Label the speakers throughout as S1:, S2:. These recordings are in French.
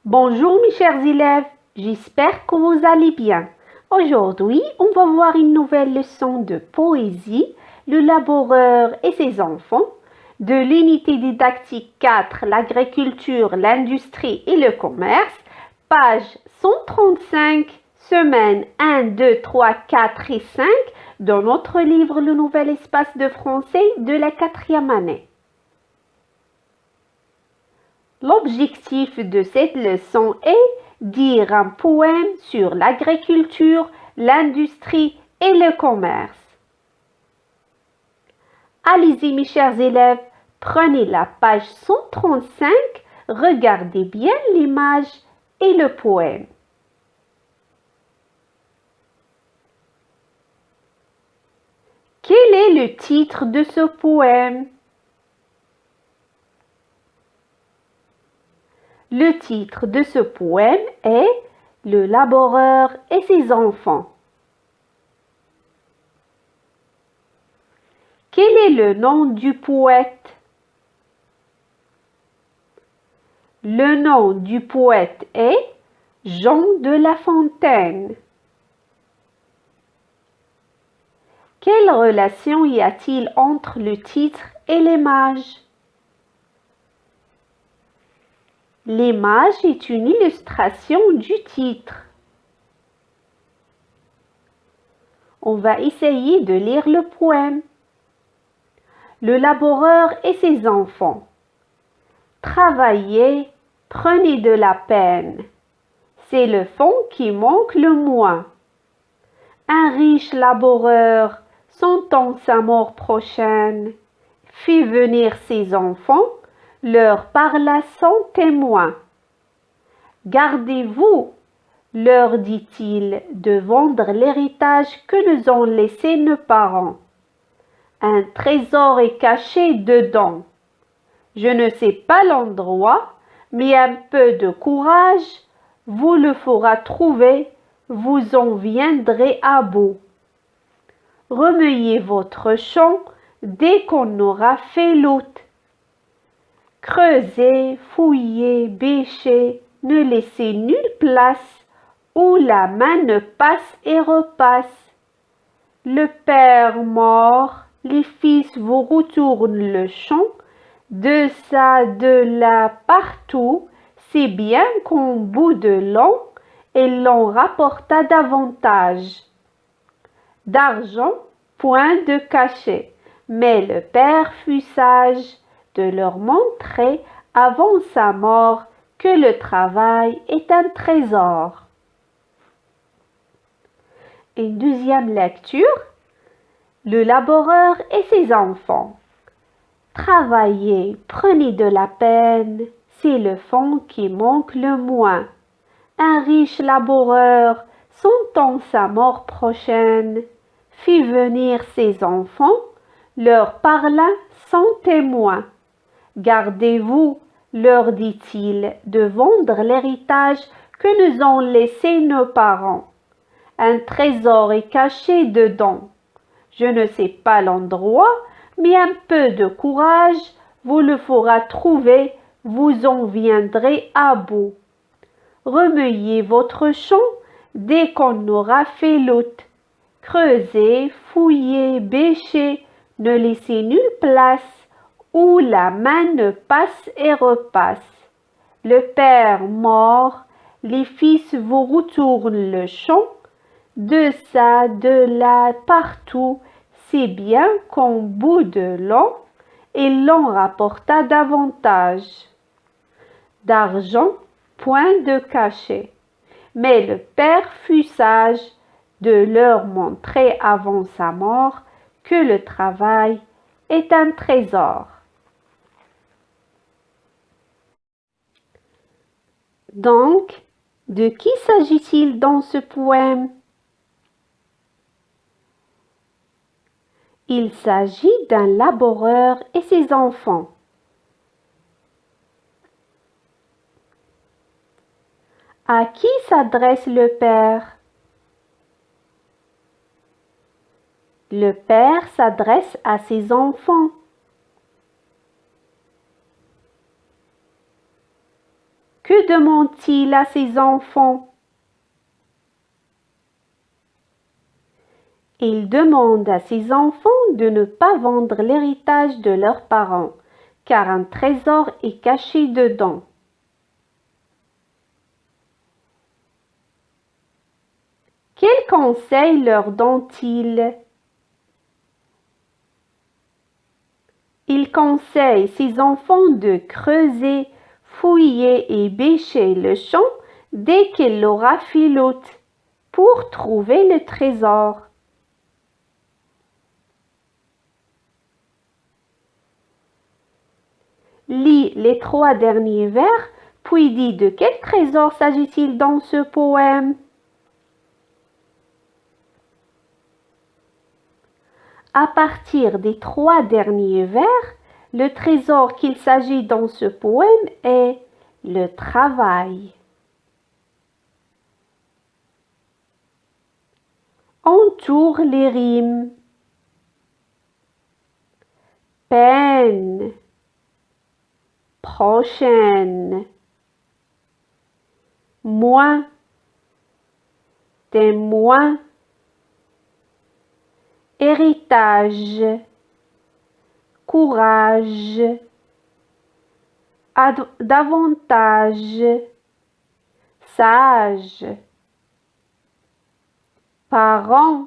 S1: Bonjour mes chers élèves, j'espère que vous allez bien. Aujourd'hui, on va voir une nouvelle leçon de poésie, Le laboureur et ses enfants, de l'unité didactique 4, l'agriculture, l'industrie et le commerce, page 135, semaines 1, 2, 3, 4 et 5, dans notre livre Le Nouvel Espace de français de la 4e année. L'objectif de cette leçon est dire un poème sur l'agriculture, l'industrie et le commerce. Allez-y mes chers élèves, prenez la page 135, regardez bien l'image et le poème. Quel est le titre de ce poème? Le titre de ce poème est Le laboureur et ses enfants. Quel est le nom du poète? Le nom du poète est Jean de La Fontaine. Quelle relation y a-t-il entre le titre et l'image? L'image est une illustration du titre. On va essayer de lire le poème. Le laboureur et ses enfants. Travaillez, prenez de la peine. C'est le fond qui manque le moins. Un riche laboureur, sentant sa mort prochaine, fit venir ses enfants, leur parla sans témoin. Gardez-vous, leur dit-il, de vendre l'héritage que nous ont laissé nos parents. Un trésor est caché dedans. Je ne sais pas l'endroit, mais un peu de courage vous le fera trouver, vous en viendrez à bout. Remuez votre champ dès qu'on aura fait l'outre. Creusez, fouillez, bêchez, ne laissez nulle place où la main ne passe et repasse. Le père mort, les fils vous retournent le champ, de ça, de là, partout, c'est bien qu'au bout de l'an, elle l'en rapporta davantage. D'argent, point de cachet, mais le père fut sage de leur montrer avant sa mort que le travail est un trésor. Une deuxième lecture. Le laboureur et ses enfants. Travaillez, prenez de la peine, c'est le fond qui manque le moins. Un riche laboureur, sentant sa mort prochaine, fit venir ses enfants, leur parla sans témoin. Gardez-vous, leur dit-il, de vendre l'héritage que nous ont laissé nos parents. Un trésor est caché dedans. Je ne sais pas l'endroit, mais un peu de courage vous le fera trouver, vous en viendrez à bout. Remuez votre champ dès qu'on aura fait l'outre. Creusez, fouillez, bêchez, ne laissez nulle place où la main ne passe et repasse. Le père mort, les fils vous retournent le champ, de ça, de là, partout, c'est bien qu'au bout de l'an, il l'en rapporta davantage. D'argent, point de cachet. Mais le père fut sage de leur montrer avant sa mort que le travail est un trésor. Donc, de qui s'agit-il dans ce poème? Il s'agit d'un laboureur et ses enfants. À qui s'adresse le père? Le père s'adresse à ses enfants. Que demande-t-il à ses enfants? Il demande à ses enfants de ne pas vendre l'héritage de leurs parents, car un trésor est caché dedans. Quel conseil leur donne-t-il? Il conseille ses enfants de creuser, fouiller et bêcher le champ dès qu'il l'aura filoute pour trouver le trésor. Lis les 3 derniers vers, puis dis de quel trésor s'agit-il dans ce poème? À partir des 3 derniers vers, le trésor qu'il s'agit dans ce poème est le travail. Entoure les rimes. Peine, prochaine, moins, témoin, héritage, courage, davantage, sage, parent,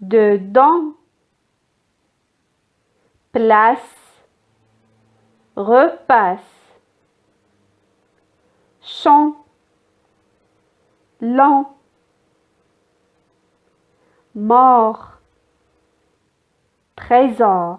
S1: dedans, place, repasse, champ, lent, mort, trésor.